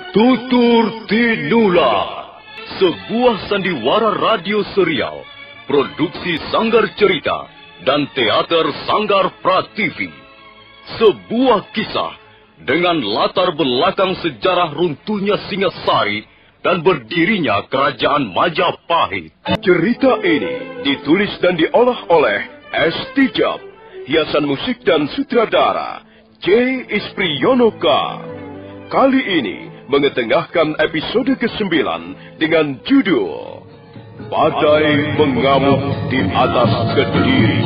Tutur Tinula, sebuah sandiwara radio serial, produksi Sanggar Cerita dan Teater Sanggar Prativi. Sebuah kisah dengan latar belakang sejarah runtuhnya Singasari dan berdirinya Kerajaan Majapahit. Cerita ini ditulis dan diolah oleh S. Tijab, hiasan musik dan sutradara J. Ispriyonoka. Kali ini mengetengahkan episode ke-9 dengan judul Badai Mengamuk di Atas Kediri.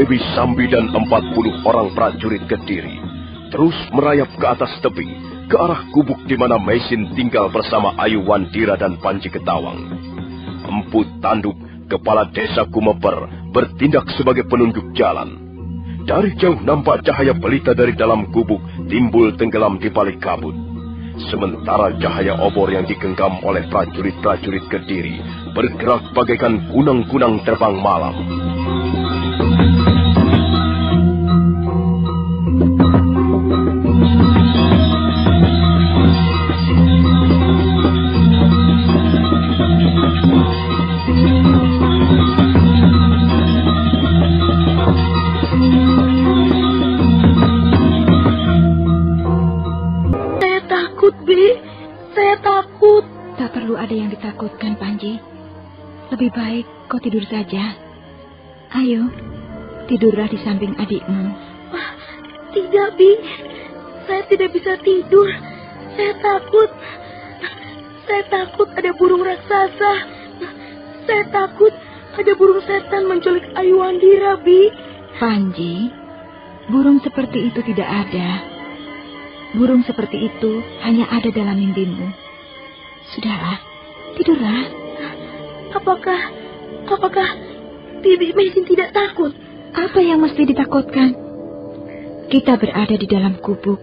Dewi Sambi dan 40 orang prajurit Kediri terus merayap ke atas tebing, ke arah gubuk di mana Mesin tinggal bersama Ayu Wandira dan Panji Ketawang. Empu Tanduk, kepala desa Kumeper, bertindak sebagai penunjuk jalan. Dari jauh nampak cahaya pelita dari dalam gubuk timbul tenggelam di balik kabut. Sementara cahaya obor yang digenggam oleh prajurit-prajurit Kediri bergerak bagaikan kunang-kunang terbang malam. Ada yang ditakutkan, Panji. Lebih baik kau tidur saja. Ayo, tidurlah di samping adikmu. Tidak, Bi. Saya tidak bisa tidur. Saya takut. Saya takut ada burung raksasa. Saya takut ada burung setan menculik Ayu Wandira, Bi. Panji, burung seperti itu tidak ada. Burung seperti itu hanya ada dalam mimpimu. Sudahlah, tidurlah. Apakah Bibi Mesin tidak takut? Apa yang mesti ditakutkan? Kita berada di dalam gubuk.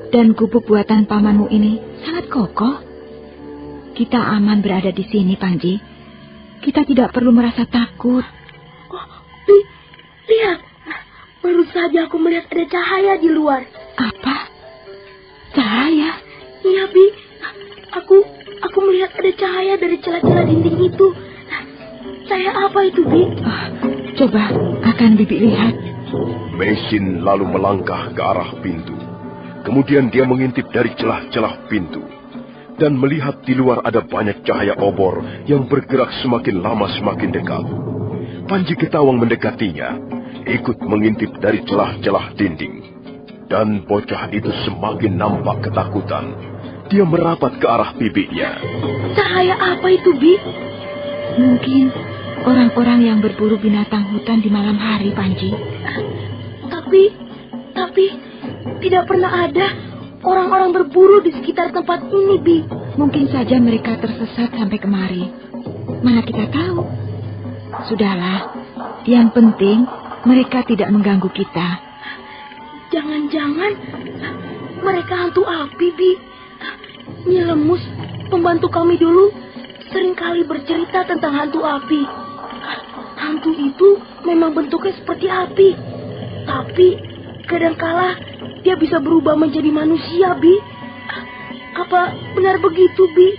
Dan gubuk buatan pamanmu ini sangat kokoh. Kita aman berada di sini, Panji. Kita tidak perlu merasa takut. Oh, Bi, lihat. Baru saja aku melihat ada cahaya di luar. Apa? Cahaya? Iya, Bi. Aku melihat ada cahaya dari celah-celah dinding itu. Cahaya apa itu, Bi? Coba akan Bibi lihat. Mesin lalu melangkah ke arah pintu. Kemudian dia mengintip dari celah-celah pintu dan melihat di luar ada banyak cahaya obor yang bergerak semakin lama semakin dekat. Panji Ketawang mendekatinya, ikut mengintip dari celah-celah dinding. Dan bocah itu semakin nampak ketakutan. Dia merapat ke arah bibinya. Cahaya apa itu, Bi? Mungkin orang-orang yang berburu binatang hutan di malam hari, Panji. Tapi tidak pernah ada orang-orang berburu di sekitar tempat ini, Bi. Mungkin saja mereka tersesat sampai kemari. Mana kita tahu? Sudahlah, yang penting mereka tidak mengganggu kita. Jangan-jangan mereka hantu api, Bi. Nyi Lemus, pembantu kami dulu, seringkali bercerita tentang hantu api. Hantu itu memang bentuknya seperti api. Tapi kadangkala dia bisa berubah menjadi manusia, Bi. Apa benar begitu, Bi?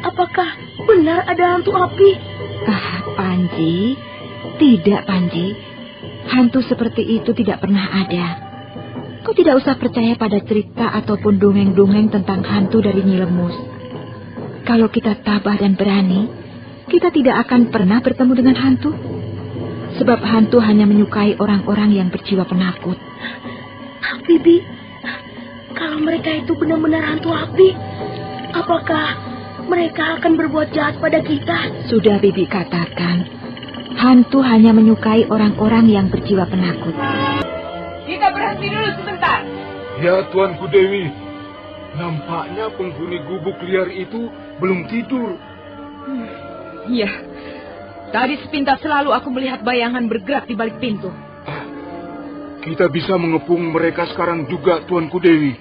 Apakah benar ada hantu api? Panji, tidak, Panji. Hantu seperti itu tidak pernah ada. Kau tidak usah percaya pada cerita ataupun dongeng-dongeng tentang hantu dari Nyi Lemus. Kalau kita tabah dan berani, kita tidak akan pernah bertemu dengan hantu. Sebab hantu hanya menyukai orang-orang yang berjiwa penakut. Tapi, Bi, kalau mereka itu benar-benar hantu api, apakah mereka akan berbuat jahat pada kita? Sudah Bibi katakan, hantu hanya menyukai orang-orang yang berjiwa penakut. Kita berhenti dulu sebentar. Ya, Tuanku Dewi. Nampaknya penghuni gubuk liar itu belum tidur. Iya. Tadi sepintas selalu aku melihat bayangan bergerak di balik pintu. Kita bisa mengepung mereka sekarang juga, Tuanku Dewi.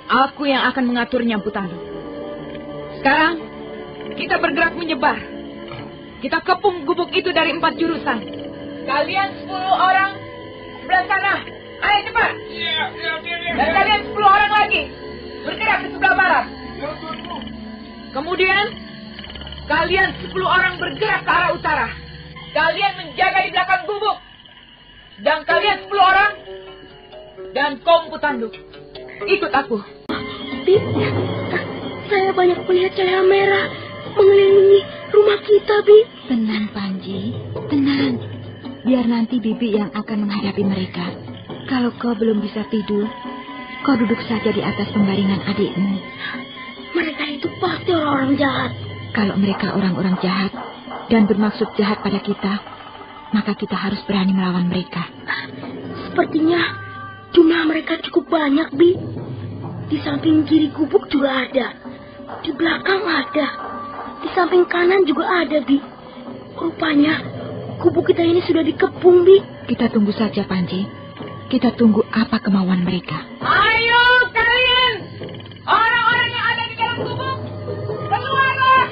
Aku yang akan mengaturnya, Empu Tanduk. Sekarang, kita bergerak menyebar. Kita kepung gubuk itu dari 4 jurusan. Kalian 10 orang sebelah sana. Ayo cepat. Dan kalian 10 orang lagi bergerak ke sebelah barat. Kemudian, kalian 10 orang bergerak ke arah utara. Kalian menjaga di belakang gubuk. Dan kalian 10 orang dan kau, Empu Tanduk, ikut aku. Bi, saya banyak melihat cahaya merah mengelilingi rumah kita, Bi. Tenang, Panji. Tenang. Biar nanti Bibi yang akan menghadapi mereka. Kalau kau belum bisa tidur, kau duduk saja di atas pembaringan adikmu. Mereka itu pasti orang-orang jahat. Kalau mereka orang-orang jahat dan bermaksud jahat pada kita, maka kita harus berani melawan mereka. Sepertinya jumlah mereka cukup banyak, Bi. Di samping kiri gubuk juga ada. Di belakang ada. Di samping kanan juga ada, Bi. Rupanya gubuk kita ini sudah dikepung, Bi. Kita tunggu saja, Panji. Kita tunggu apa kemauan mereka. Ayo kalian, orang-orang yang ada di dalam gubuk, keluarlah.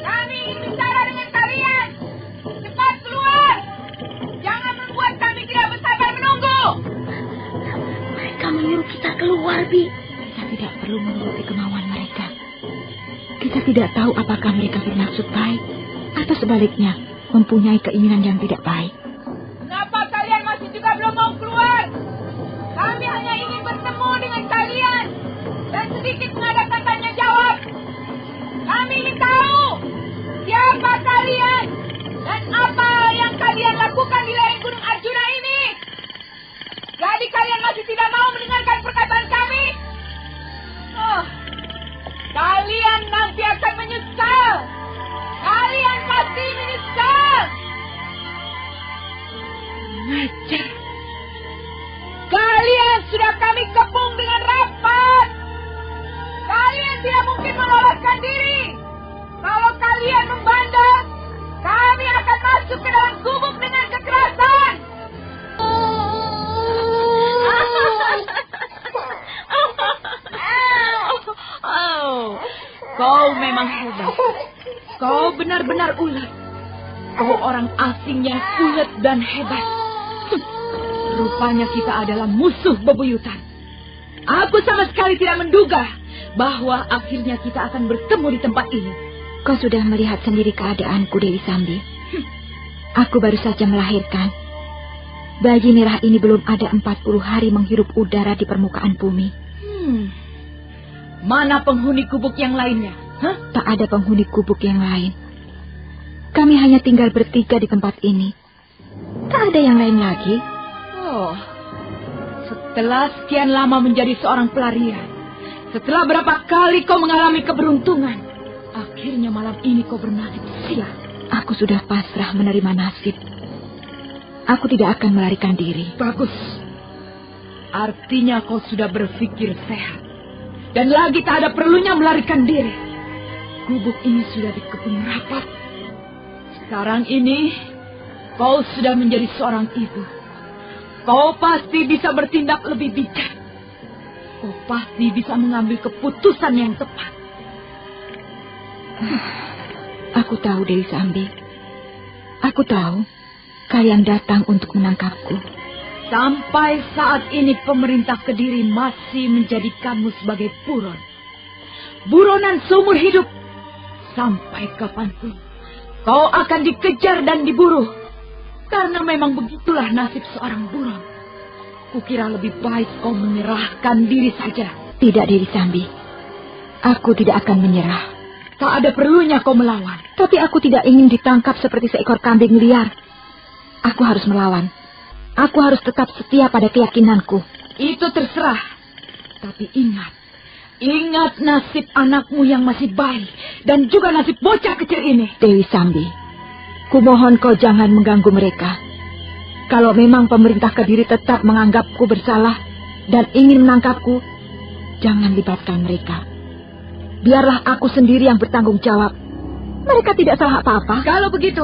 Kami ingin bicara dengan kalian. Cepat keluar. Jangan membuat kami tidak bersabar menunggu. Mereka menyuruh kita keluar, Bi. Kita tidak perlu menuruti kemauan mereka. Kita tidak tahu apakah mereka bermaksud baik atau sebaliknya mempunyai keinginan yang tidak baik. Kenapa kalian masih juga belum mau keluar? Kami hanya ingin bertemu dengan kalian dan sedikit mengadakan tanya jawab. Kami ingin tahu siapa kalian dan apa yang kalian lakukan di lereng Gunung Arjuna ini. Jadi kalian masih tidak mau mendengarkan perkataan kami? Oh, kalian nanti akan menyesal. Kalian pasti menyesal. Ngajar. Kalian sudah kami kepung dengan rapat. Kalian tidak mungkin meloloskan diri. Kalau kalian membantah, kami akan masuk ke dalam gubuk dengan kekerasan. Oh, kau memang hebat. Kau benar-benar ulet. Kau orang asing yang ulet dan hebat. Rupanya kita adalah musuh bebuyutan. Aku sama sekali tidak menduga bahwa akhirnya kita akan bertemu di tempat ini. Kau sudah melihat sendiri keadaanku, Dewi Sambi. Aku baru saja melahirkan. Bayi merah ini belum ada 40 hari menghirup udara di permukaan bumi. Mana penghuni gubuk yang lainnya? Tak ada penghuni gubuk yang lain. Kami hanya tinggal bertiga di tempat ini. Tak ada yang lain lagi. Oh, setelah sekian lama menjadi seorang pelarian, setelah berapa kali kau mengalami keberuntungan, akhirnya malam ini kau bernasib sial. Aku sudah pasrah menerima nasib. Aku tidak akan melarikan diri. Bagus. Artinya kau sudah berpikir sehat. Dan lagi tak ada perlunya melarikan diri. Gubuk ini sudah dikepung rapat. Sekarang ini, kau sudah menjadi seorang ibu. Kau pasti bisa bertindak lebih bijak. Kau pasti bisa mengambil keputusan yang tepat. Aku tahu, Dewi Sambi. Aku tahu kalian datang untuk menangkapku. Sampai saat ini pemerintah Kediri masih menjadikanmu sebagai buron. Buronan seumur hidup. Sampai kapanpun kau akan dikejar dan diburu. Karena memang begitulah nasib seorang buron. Kukira lebih baik kau menyerahkan diri saja. Tidak, Dewi Sambi. Aku tidak akan menyerah. Tak ada perlunya kau melawan. Tapi aku tidak ingin ditangkap seperti seekor kambing liar. Aku harus melawan. Aku harus tetap setia pada keyakinanku. Itu terserah. Tapi ingat. Ingat nasib anakmu yang masih bayi. Dan juga nasib bocah kecil ini. Dewi Sambi. Kumohon kau jangan mengganggu mereka. Kalau memang pemerintah Kediri tetap menganggapku bersalah dan ingin menangkapku, Jangan libatkan mereka. Biarlah aku sendiri yang bertanggung jawab. Mereka tidak salah apa-apa. Kalau begitu,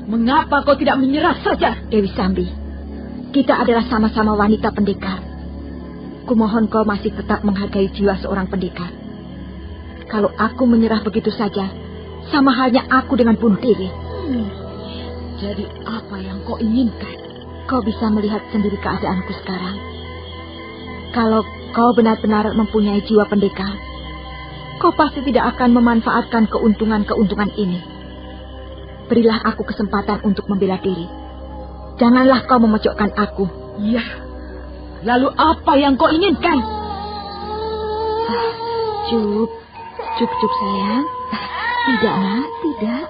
mengapa kau tidak menyerah saja? Dewi Sambi, kita adalah sama-sama wanita pendekar. Kumohon kau masih tetap menghargai jiwa seorang pendekar. Kalau aku menyerah begitu saja, sama halnya aku dengan bunuh diri. Jadi apa yang kau inginkan? Kau bisa melihat sendiri keadaanku sekarang. Kalau kau benar-benar mempunyai jiwa pendekar, kau pasti tidak akan memanfaatkan keuntungan-keuntungan ini. Berilah aku kesempatan untuk membela diri. Janganlah kau memojokkan aku. Iya. Lalu apa yang kau inginkan? Cuk sayang. Tidak, Nak, tidak.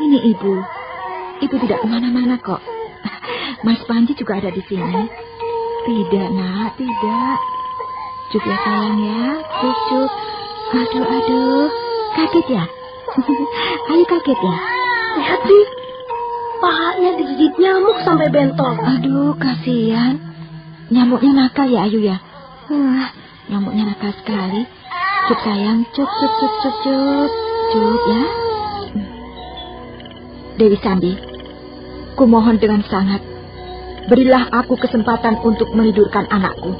Ini Ibu. Ibu tidak kemana-mana kok. Mas Panji juga ada di sini. Tidak, Nak, tidak. Cuk ya sayang ya. Cuk. Aduh. Kaget ya? Ayo kaget ya? Lihat, Bi. Pahanya digigit nyamuk sampai bentol. Aduh, kasihan. Nyamuknya nakal ya, Ayu ya? Nyamuknya nakal sekali. Cuk sayang, cuk ya. Dewi Sambi, kumohon dengan sangat, berilah aku kesempatan untuk menidurkan anakku.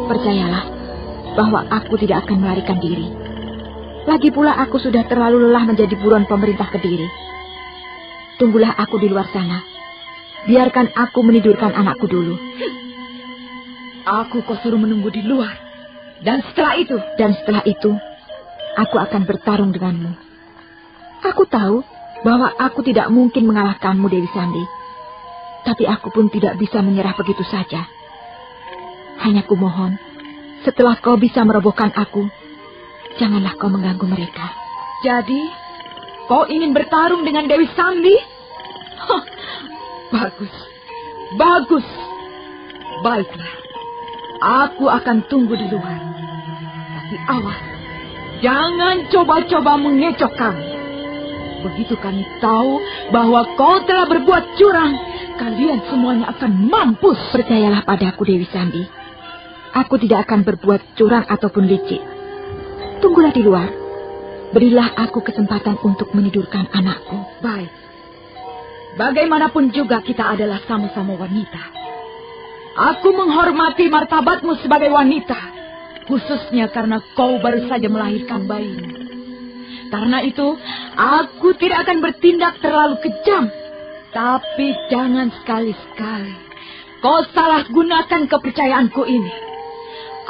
Percayalah bahwa aku tidak akan melarikan diri. Lagi pula aku sudah terlalu lelah menjadi buron pemerintah Kediri. Tunggulah aku di luar sana. Biarkan aku menidurkan anakku dulu. Aku kau suruh menunggu di luar. Dan setelah itu, aku akan bertarung denganmu. Aku tahu bahwa aku tidak mungkin mengalahkanmu, Dewi Sambi. Tapi aku pun tidak bisa menyerah begitu saja. Hanya kumohon, setelah kau bisa merobohkan aku, janganlah kau mengganggu mereka. Jadi, kau ingin bertarung dengan Dewi Sambi? Bagus. Baiklah. Aku akan tunggu di luar. Tapi awas, jangan coba-coba mengecoh kami. Begitu kami tahu bahwa kau telah berbuat curang, kalian semuanya akan mampus. Percayalah padaku, Dewi Sambi. Aku tidak akan berbuat curang ataupun licik. Tunggulah di luar. Berilah aku kesempatan untuk menidurkan anakku. Baik. Bagaimanapun juga kita adalah sama-sama wanita. Aku menghormati martabatmu sebagai wanita, khususnya karena kau baru saja melahirkan bayimu. Karena itu, aku tidak akan bertindak terlalu kejam. Tapi jangan sekali-sekali kau salah gunakan kepercayaanku ini.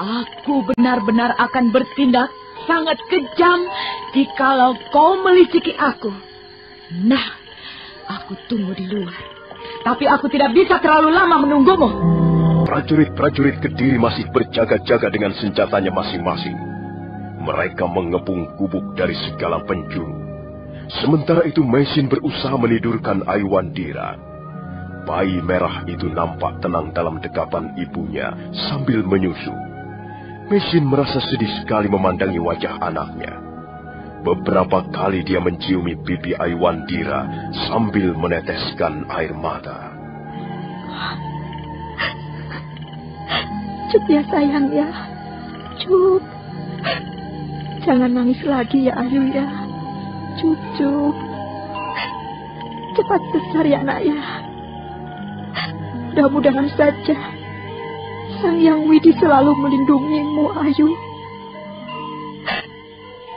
Aku benar-benar akan bertindak sangat kejam jikalau kau meliciki aku. Nah, aku tunggu di luar. Tapi aku tidak bisa terlalu lama menunggumu. Prajurit-prajurit Kediri masih berjaga-jaga dengan senjatanya masing-masing. Mereka mengepung gubuk dari segala penjuru. Sementara itu Mesin berusaha menidurkan Aiwandira. Bayi merah itu nampak tenang dalam dekapan ibunya sambil menyusu. Mesin merasa sedih sekali memandangi wajah anaknya. Beberapa kali dia menciumi pipi Aiwandira sambil meneteskan air mata. Cuk ya sayang ya. Cuk. Jangan nangis lagi ya Ayu ya. Cuk. Cepat besar ya nak ya. Mudah-mudahan saja Sang Yang Widi selalu melindungimu, Ayu.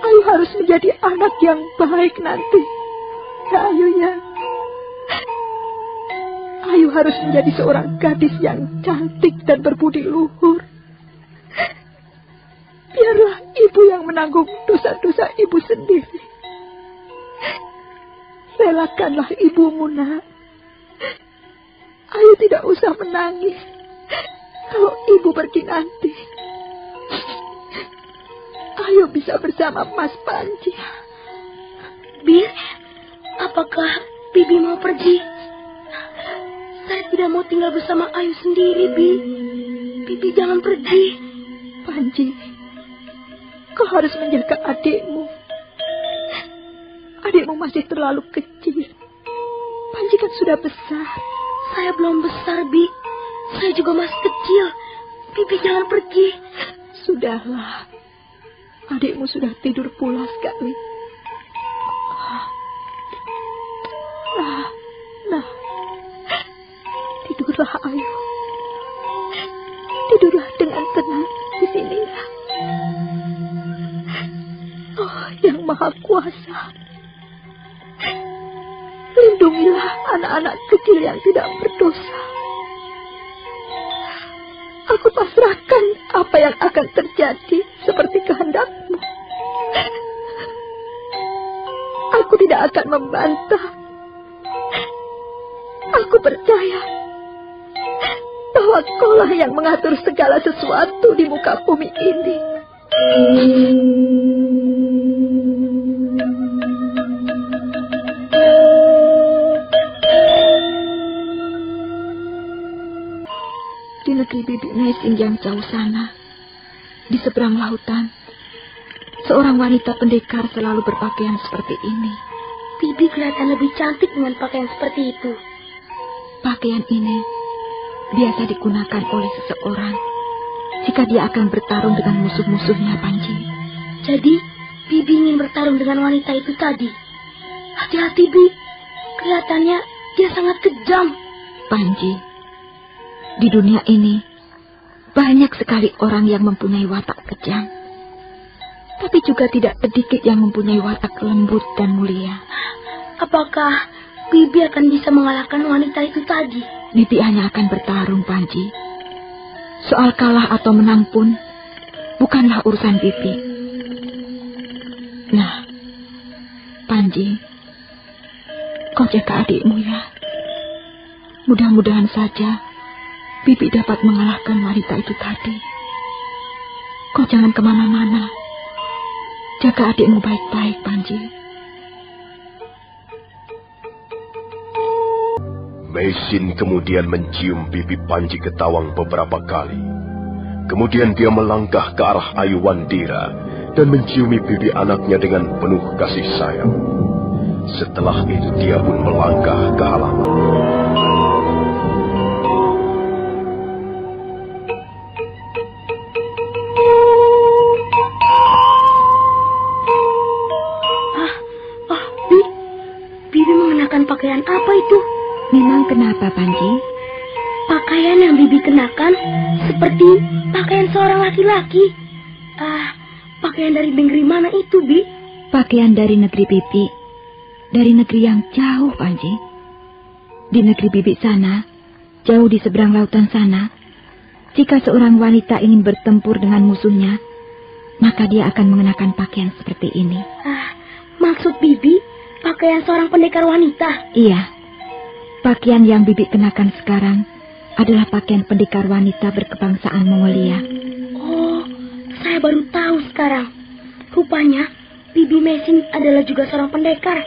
Ayu harus menjadi anak yang baik nanti. Ya Ayu ya. Ayu harus menjadi seorang gadis yang cantik dan berbudi luhur. Biarlah ibu yang menanggung dosa-dosa ibu sendiri. Relakanlah ibumu, nak. Ayu tidak usah menangis kalau ibu pergi nanti. Ayu bisa bersama Mas Panji. Bi, apakah Bibi mau pergi? Saya tidak mau tinggal bersama Ayu sendiri, Bi. Bibi jangan pergi. Panji, kau harus menjaga adikmu. Adikmu masih terlalu kecil. Panji kan sudah besar. Saya belum besar, Bi. Saya juga masih kecil. Bibi jangan pergi. Sudahlah. Adikmu sudah tidur pulas sekali. Nah. Tidurlah, Ayu. Tidurlah dengan tenang di sini. Oh, Yang Maha Kuasa, lindungilah anak-anak kecil yang tidak berdosa. Aku pasrahkan apa yang akan terjadi seperti kehendak-Mu. Aku tidak akan membantah. Aku percaya bahwa Kaulah yang mengatur segala sesuatu di muka bumi ini. Di negeri Bibi Mesin yang jauh sana, di seberang lautan, seorang wanita pendekar selalu berpakaian seperti ini. Bibi kelihatan lebih cantik dengan pakaian seperti itu. Pakaian ini biasa digunakan oleh seseorang jika dia akan bertarung dengan musuh-musuhnya, Panji. Jadi, Bibi ingin bertarung dengan wanita itu tadi. Hati-hati, Bi. Kelihatannya dia sangat kejam. Panji, di dunia ini banyak sekali orang yang mempunyai watak kejam. Tapi juga tidak sedikit yang mempunyai watak lembut dan mulia. Apakah Bibi akan bisa mengalahkan wanita itu tadi? Bibi hanya akan bertarung, Panji. Soal kalah atau menang pun bukanlah urusan Bibi. Nah, Panji, kau jaga adikmu ya. Mudah-mudahan saja Bibi dapat mengalahkan wanita itu tadi. Kau jangan kemana-mana. Jaga adikmu baik-baik, Panji. Mesin kemudian mencium pipi Panji Ketawang beberapa kali. Kemudian dia melangkah ke arah Ayu Wandira dan menciumi pipi anaknya dengan penuh kasih sayang. Setelah itu dia pun melangkah ke halaman. Bibi mengenakan pakaian apa itu? Memang kenapa, Panji? Pakaian yang Bibi kenakan seperti pakaian seorang laki-laki. Pakaian dari negeri mana itu, Bi? Pakaian dari negeri Bibi. Dari negeri yang jauh, Panji. Di negeri Bibi sana, jauh di seberang lautan sana, jika seorang wanita ingin bertempur dengan musuhnya, maka dia akan mengenakan pakaian seperti ini. Maksud Bibi, pakaian seorang pendekar wanita? Iya. Pakaian yang Bibi kenakan sekarang adalah pakaian pendekar wanita berkebangsaan Mongolia. Oh, saya baru tahu sekarang. Rupanya, Bibi Mesin adalah juga seorang pendekar.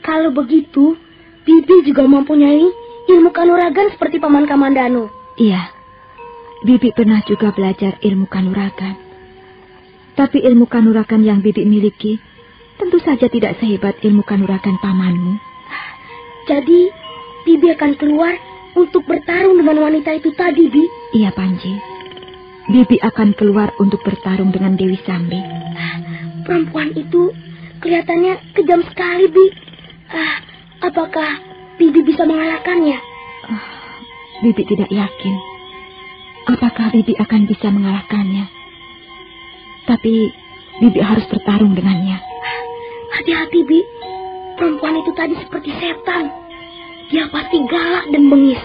Kalau begitu, Bibi juga mempunyai ilmu kanuragan seperti Paman Kamandano. Iya, Bibi pernah juga belajar ilmu kanuragan. Tapi ilmu kanuragan yang Bibi miliki tentu saja tidak sehebat ilmu kanuragan pamanmu. Jadi, Bibi akan keluar untuk bertarung dengan wanita itu tadi, Bi? Iya, Panji. Bibi akan keluar untuk bertarung dengan Dewi Sambi. Perempuan itu kelihatannya kejam sekali, Bi. Apakah Bibi bisa mengalahkannya? Bibi tidak yakin. Apakah Bibi akan bisa mengalahkannya? Tapi Bibi harus bertarung dengannya. Hati-hati, Bi. Perempuan itu tadi seperti setan. Dia pasti galak dan bengis.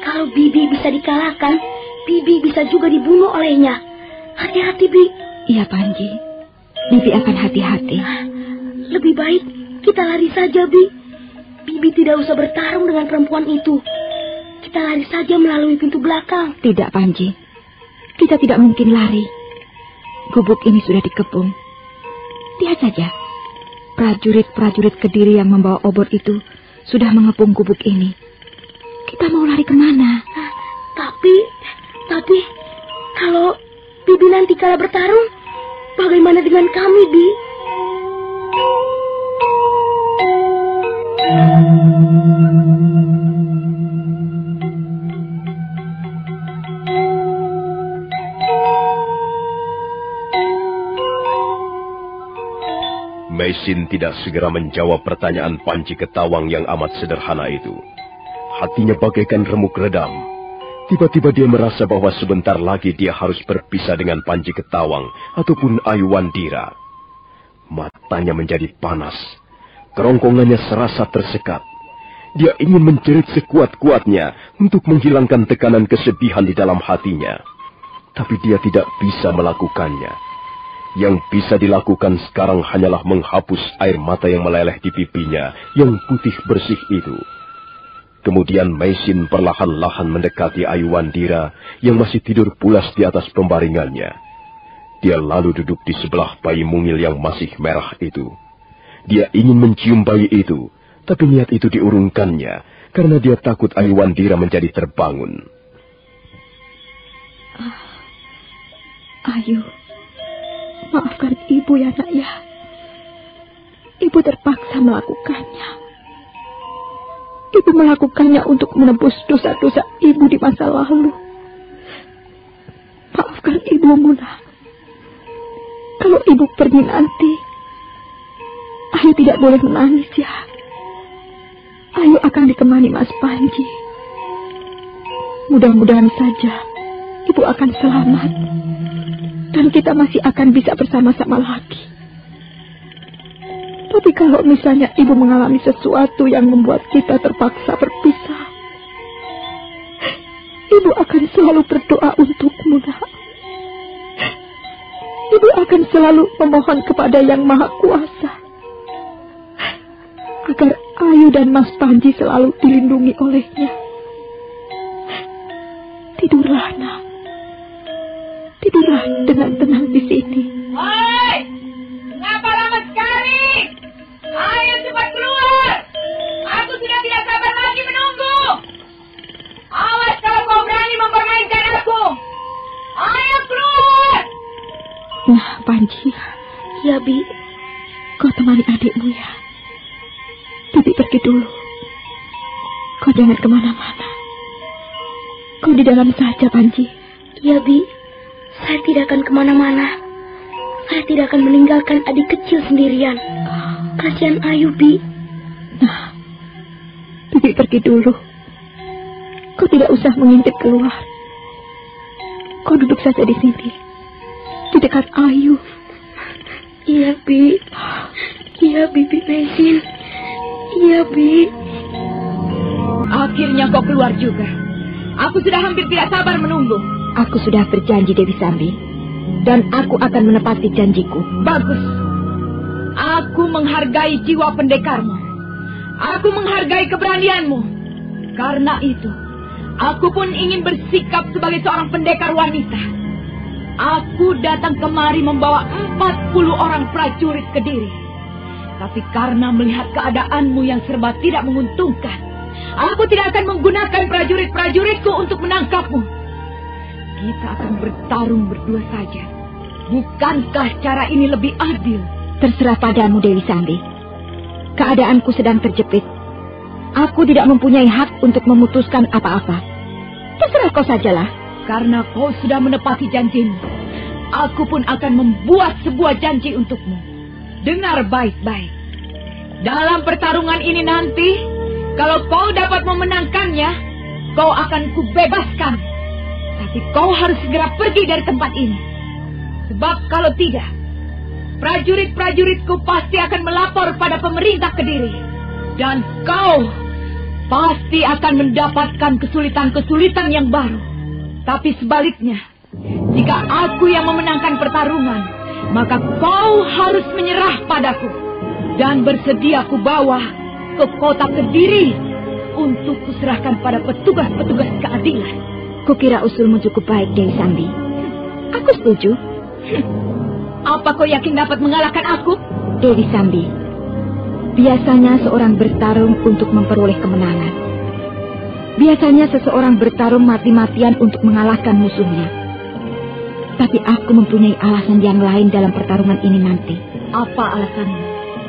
Kalau Bibi bisa dikalahkan, Bibi bisa juga dibunuh olehnya. Hati-hati, Bi. Iya, Panji. Bibi akan hati-hati. Lebih baik kita lari saja, Bi. Bibi tidak usah bertarung dengan perempuan itu. Kita lari saja melalui pintu belakang. Tidak, Panji. Kita tidak mungkin lari. Gubuk ini sudah dikepung. Lihat saja. Prajurit-prajurit Kediri yang membawa obor itu sudah mengepung gubuk ini. Kita mau lari kemana? Tapi kalau Bibi nanti kalah bertarung, bagaimana dengan kami, Bi? Maisin tidak segera menjawab pertanyaan Panji Ketawang yang amat sederhana itu. Hatinya bagaikan remuk redam. Tiba-tiba dia merasa bahwa sebentar lagi dia harus berpisah dengan Panji Ketawang ataupun Ayu Wandira. Matanya menjadi panas. Kerongkongannya serasa tersekat. Dia ingin menjerit sekuat-kuatnya untuk menghilangkan tekanan kesedihan di dalam hatinya. Tapi dia tidak bisa melakukannya. Yang bisa dilakukan sekarang hanyalah menghapus air mata yang meleleh di pipinya yang putih bersih itu. Kemudian Maisin perlahan-lahan mendekati Ayu Wandira yang masih tidur pulas di atas pembaringannya. Dia lalu duduk di sebelah bayi mungil yang masih merah itu. Dia ingin mencium bayi itu, tapi niat itu diurungkannya karena dia takut Ayu Wandira menjadi terbangun. Ayu, maafkan ibu ya nak ya. Ibu terpaksa melakukannya. Ibu melakukannya untuk menebus dosa-dosa ibu di masa lalu. Maafkan ibu Muna. Kalau ibu pergi nanti, Ayu tidak boleh menangis ya. Ayu akan ditemani Mas Panji. Mudah-mudahan saja ibu akan selamat. Dan kita masih akan bisa bersama-sama lagi. Tapi kalau misalnya ibu mengalami sesuatu yang membuat kita terpaksa berpisah, ibu akan selalu berdoa untukmu, nak. Ibu akan selalu memohon kepada Yang Maha Kuasa agar Ayu dan Mas Panji selalu dilindungi olehnya. Tidurlah, nak. Tidurlah dengan tenang di sini. Hei! Kenapa lama sekali? Ayo cepat keluar! Aku sudah tidak sabar lagi menunggu. Awas kalau kau berani mempermainkan aku. Ayo keluar! Nah, Panji. Ya, Bi. Kau temani adikmu ya. Bibi pergi dulu. Kau jangan kemana-mana. Kau di dalam saja, Panji. Ya, Bi. Saya tidak akan kemana-mana. Saya tidak akan meninggalkan adik kecil sendirian. Kasihan Ayu, Bi. Nah, Bibi pergi dulu. Kau tidak usah mengintip keluar. Kau duduk saja di sini, di dekat Ayu. Iya, Bi. Iya, Bibi Maisin. Iya, Bi. Akhirnya kau keluar juga. Aku sudah hampir tidak sabar menunggu. Aku sudah berjanji, Dewi Sambi. Dan aku akan menepati janjiku. Bagus. Aku menghargai jiwa pendekarmu. Aku menghargai keberanianmu. Karena itu, aku pun ingin bersikap sebagai seorang pendekar wanita. Aku datang kemari membawa 40 orang prajurit Kediri. Tapi karena melihat keadaanmu yang serba tidak menguntungkan, aku tidak akan menggunakan prajurit-prajuritku untuk menangkapmu. Kita akan bertarung berdua saja. Bukankah cara ini lebih adil? Terserah padamu, Dewi Sambi. Keadaanku sedang terjepit. Aku tidak mempunyai hak untuk memutuskan apa-apa. Terserah kau sajalah. Karena kau sudah menepati janjimu, aku pun akan membuat sebuah janji untukmu. Dengar baik-baik. Dalam pertarungan ini nanti, kalau kau dapat memenangkannya, kau akan kubebaskan. Tapi kau harus segera pergi dari tempat ini. Sebab kalau tidak, prajurit-prajuritku pasti akan melapor pada pemerintah Kediri. Dan kau pasti akan mendapatkan kesulitan-kesulitan yang baru. Tapi sebaliknya, jika aku yang memenangkan pertarungan, maka kau harus menyerah padaku. Dan bersedia kubawa ke kota Kediri untuk kuserahkan pada petugas-petugas keadilan. Kukira usulmu cukup baik, Dewi Sambi. Aku setuju. Apa kau yakin dapat mengalahkan aku? Dewi Sambi, biasanya seorang bertarung untuk memperoleh kemenangan. Biasanya seseorang bertarung mati-matian untuk mengalahkan musuhnya. Tapi aku mempunyai alasan yang lain dalam pertarungan ini nanti. Apa alasanmu?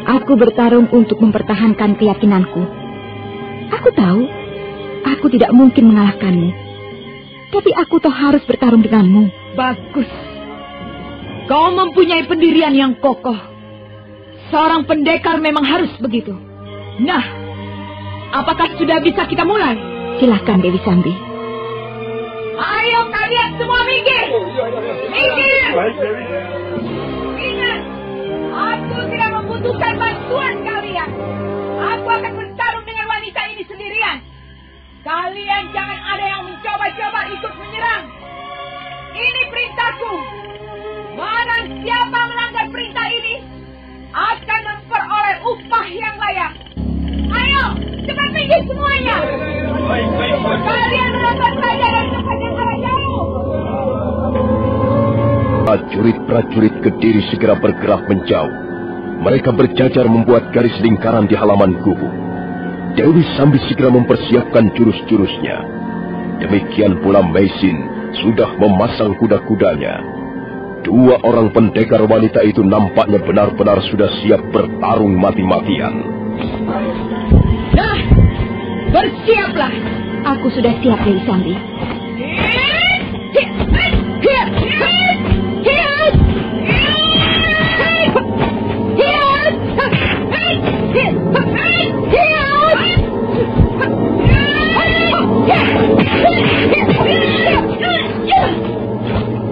Aku bertarung untuk mempertahankan keyakinanku. Aku tahu, aku tidak mungkin mengalahkanmu. Tapi aku toh harus bertarung denganmu. Bagus. Kau mempunyai pendirian yang kokoh. Seorang pendekar memang harus begitu. Nah, apakah sudah bisa kita mulai? Silakan Dewi Sambi. Ayo kalian semua minggir. Minggir. Ingat, aku tidak membutuhkan bantuan kalian. Aku akan bertarung dengan wanita ini sendirian. Kalian jangan ada yang mencoba-coba ikut menyerang. Ini perintahku. Barang siapa melanggar perintah ini akan memperoleh upah yang layak. Ayo, cepat minggir semuanya. Kalian menonton saja dari tempat yang arah jauh. Prajurit-prajurit Kediri segera bergerak menjauh. Mereka berjajar membuat garis lingkaran di halaman gubuk. Dewi Sambi segera mempersiapkan jurus-jurusnya. Demikian pula Meisin sudah memasang kuda-kudanya. Dua orang pendekar wanita itu nampaknya benar-benar sudah siap bertarung mati-matian. Nah, bersiaplah. Aku sudah siap, Dewi Sambi.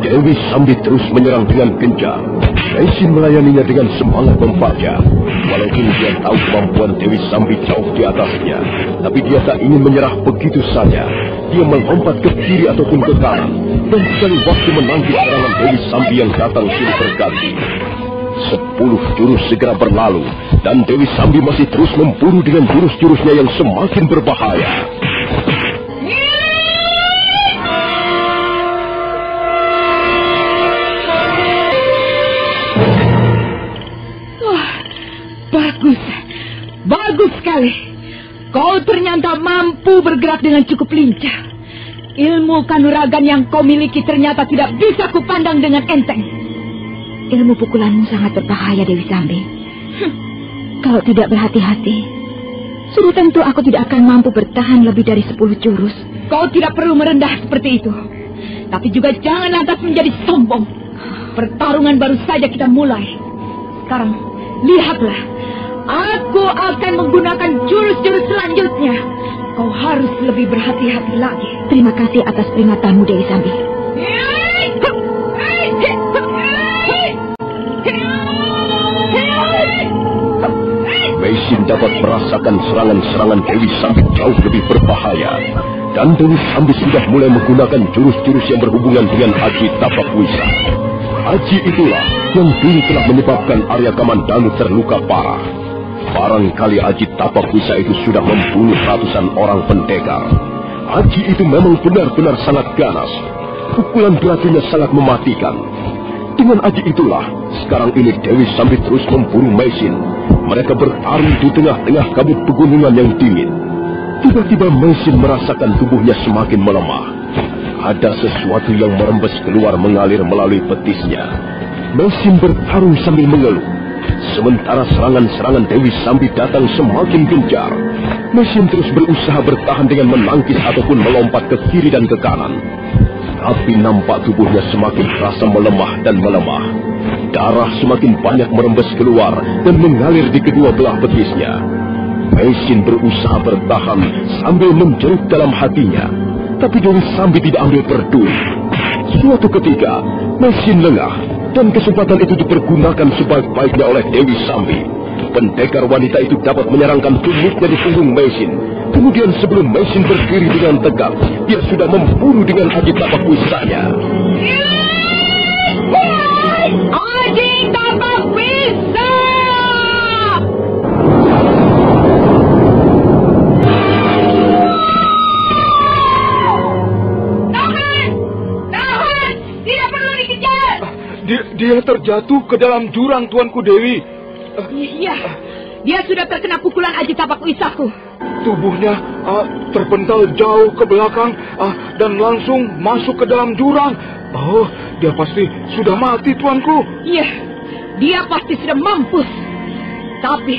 Dewi Sambi terus menyerang dengan gencar. Meisin melayaninya dengan semangat membaca. Walaupun dia tahu kemampuan Dewi Sambi jauh di atasnya, tapi dia tak ingin menyerah begitu saja. Dia melompat ke kiri ataupun ke kanan, dan sekali waktu menangkis serangan Dewi Sambi yang datang silih berganti. 10 jurus segera berlalu, dan Dewi Sambi masih terus memburu dengan jurus-jurusnya yang semakin berbahaya. Bagus sekali. Kau ternyata mampu bergerak dengan cukup lincah. Ilmu kanuragan yang kau miliki ternyata tidak bisa kupandang dengan enteng. Ilmu pukulanmu sangat berbahaya, Dewi Sambi. Kalau tidak berhati-hati, sudah tentu aku tidak akan mampu bertahan lebih dari 10 jurus. Kau tidak perlu merendah seperti itu. Tapi juga jangan lantas menjadi sombong. Pertarungan baru saja kita mulai. Sekarang, lihatlah. Aku akan menggunakan jurus-jurus selanjutnya. Kau harus lebih berhati-hati lagi. Terima kasih atas peringatanmu, Dewi Sambi. Meisin dapat merasakan serangan-serangan Dewi Sambi jauh lebih berbahaya. Dan Dewi Sambi sudah mulai menggunakan jurus-jurus yang berhubungan dengan Aji Tapakwisa. Aji itulah yang dulu telah menyebabkan Arya Kamandanu terluka parah. Barangkali Aji Tapakwisa itu sudah membunuh ratusan orang pendekar. Aji itu memang benar-benar sangat ganas. Pukulan belatunya sangat mematikan. Dengan Aji itulah, sekarang ini Dewi Sambi terus memburu Meisin. Mereka bertarung di tengah-tengah kabut pegunungan yang dingin. Tiba-tiba Meisin merasakan tubuhnya semakin melemah. Ada sesuatu yang merembes keluar mengalir melalui betisnya. Meisin bertarung sambil mengeluh. Sementara serangan-serangan Dewi Sambi datang semakin gencar. Meisin terus berusaha bertahan dengan menangkis ataupun melompat ke kiri dan ke kanan. Tapi nampak tubuhnya semakin terasa melemah dan melemah. Darah semakin banyak merembes keluar dan mengalir di kedua belah betisnya. Meisin berusaha bertahan sambil menjerut dalam hatinya. Tapi Dewi Sambi tidak ambil peduli. Suatu ketika, Meisin lengah. Dan kesempatan itu dipergunakan sebaik-baiknya oleh Dewi Sambi. Pendekar wanita itu dapat menyerangkan tubuhnya di punggung Meisin. Kemudian sebelum Meisin berdiri dengan tegak, dia sudah memburu dengan Aji Tapakwisanya. Aji Tapakwisa! Tahan! Tidak perlu dikejar! Dia terjatuh ke dalam jurang, Tuanku Dewi. Iya, dia sudah terkena pukulan Aji Tapakwisaku. Tubuhnya terpental jauh ke belakang dan langsung masuk ke dalam jurang. Oh, dia pasti sudah mati, Tuanku. Iya, dia pasti sudah mampus. Tapi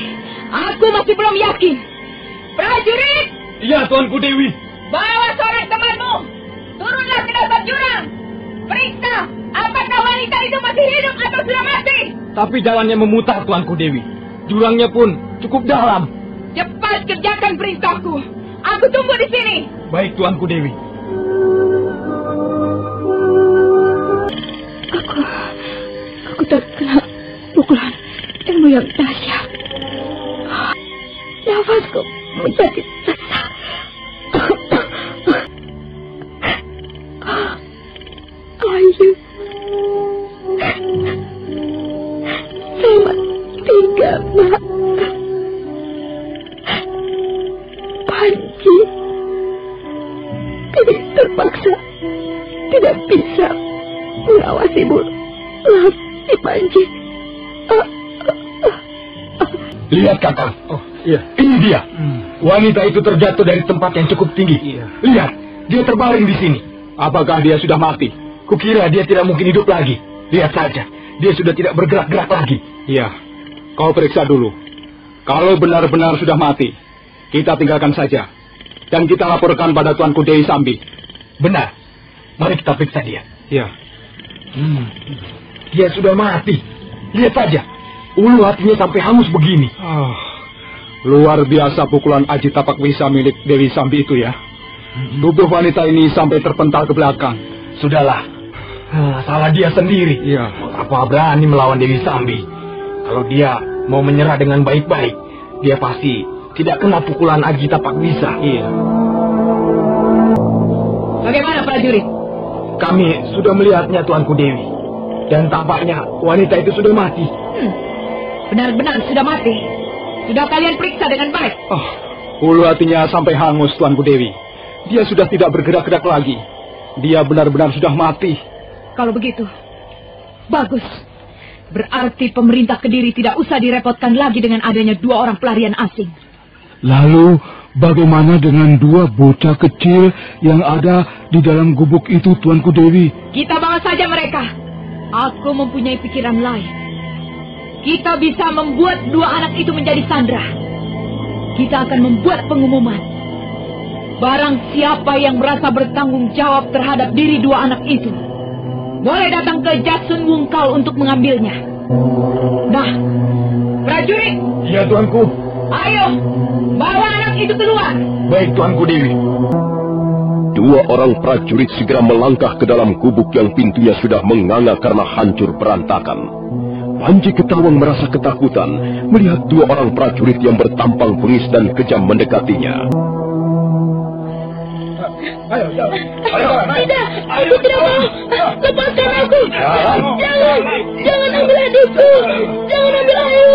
aku masih belum yakin. Prajurit! Iya, Tuanku Dewi. Bawa seorang temanmu. Turunlah ke dasar jurang. Periksa, apakah wanita itu masih hidup atau sudah mati? Tapi jalannya memutar, Tuanku Dewi. Jurangnya pun cukup dalam. Cepat kerjakan perintahku. Aku tunggu di sini. Baik, Tuanku Dewi. Aku terkena pukulan ilmu yang dahsyat. Nafasku menjadi sesak. Ayu, sama tiga, Mak. Panji terpaksa tidak bisa mengawasimu lagi, Panji. Lihat, Kakang. Oh, iya. Ini dia. Wanita itu terjatuh dari tempat yang cukup tinggi. Iya. Lihat, dia terbaring di sini. Apakah dia sudah mati? Kukira dia tidak mungkin hidup lagi. Lihat saja, dia sudah tidak bergerak-gerak lagi. Iya. Kau periksa dulu. Kalau benar-benar sudah mati, kita tinggalkan saja. Dan kita laporkan pada Tuanku Dewi Sambi. Benar. Mari kita periksa dia. Iya. Dia sudah mati. Lihat saja. Ulu hatinya sampai hangus begini. Luar biasa pukulan Aji Tapak Wisa milik Dewi Sambi itu ya. Tubuh wanita ini sampai terpental ke belakang. Sudahlah. Salah dia sendiri. Iya. Apa berani melawan Dewi Sambi? Kalau dia mau menyerah dengan baik-baik, dia pasti tidak kena pukulan Aji Tapak Wisa. Iya. Bagaimana prajurit? Kami sudah melihatnya, Tuanku Dewi. Dan tampaknya wanita itu sudah mati. Benar-benar sudah mati. Sudah kalian periksa dengan baik. Ulu hatinya sampai hangus, Tuanku Dewi. Dia sudah tidak bergerak-gerak lagi. Dia benar-benar sudah mati. Kalau begitu, bagus. Berarti pemerintah Kediri tidak usah direpotkan lagi dengan adanya 2 orang pelarian asing. Lalu, bagaimana dengan 2 bocah kecil yang ada di dalam gubuk itu, Tuanku Dewi? Kita bawa saja mereka. Aku mempunyai pikiran lain. Kita bisa membuat 2 anak itu menjadi sandera. Kita akan membuat pengumuman. Barang siapa yang merasa bertanggung jawab terhadap diri 2 anak itu, boleh datang ke Jasun Wungkal untuk mengambilnya. Nah, prajurit. Iya, Tuanku. Ayo, bawa anak itu keluar. Baik, Tuanku Dewi. 2 orang prajurit segera melangkah ke dalam gubuk yang pintunya sudah menganga karena hancur berantakan. Panji Ketawang merasa ketakutan melihat 2 orang prajurit yang bertampang bengis dan kejam mendekatinya. Ayo. Tidak, aku tidak mau. Lepaskan aku. Jangan ambil adikku. Jangan ambil Ayu.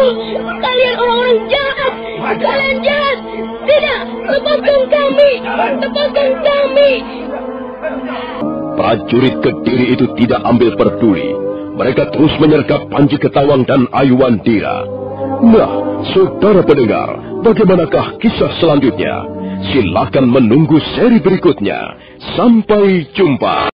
Kalian orang-orang jahat. Kalian jahat. Tidak, lepaskan kami. Lepaskan kami. Prajurit Kediri itu tidak ambil peduli. Mereka terus menyergap Panji Ketawang dan Ayu Wandira. Nah, saudara pendengar, bagaimanakah kisah selanjutnya? Silakan menunggu seri berikutnya. Sampai jumpa.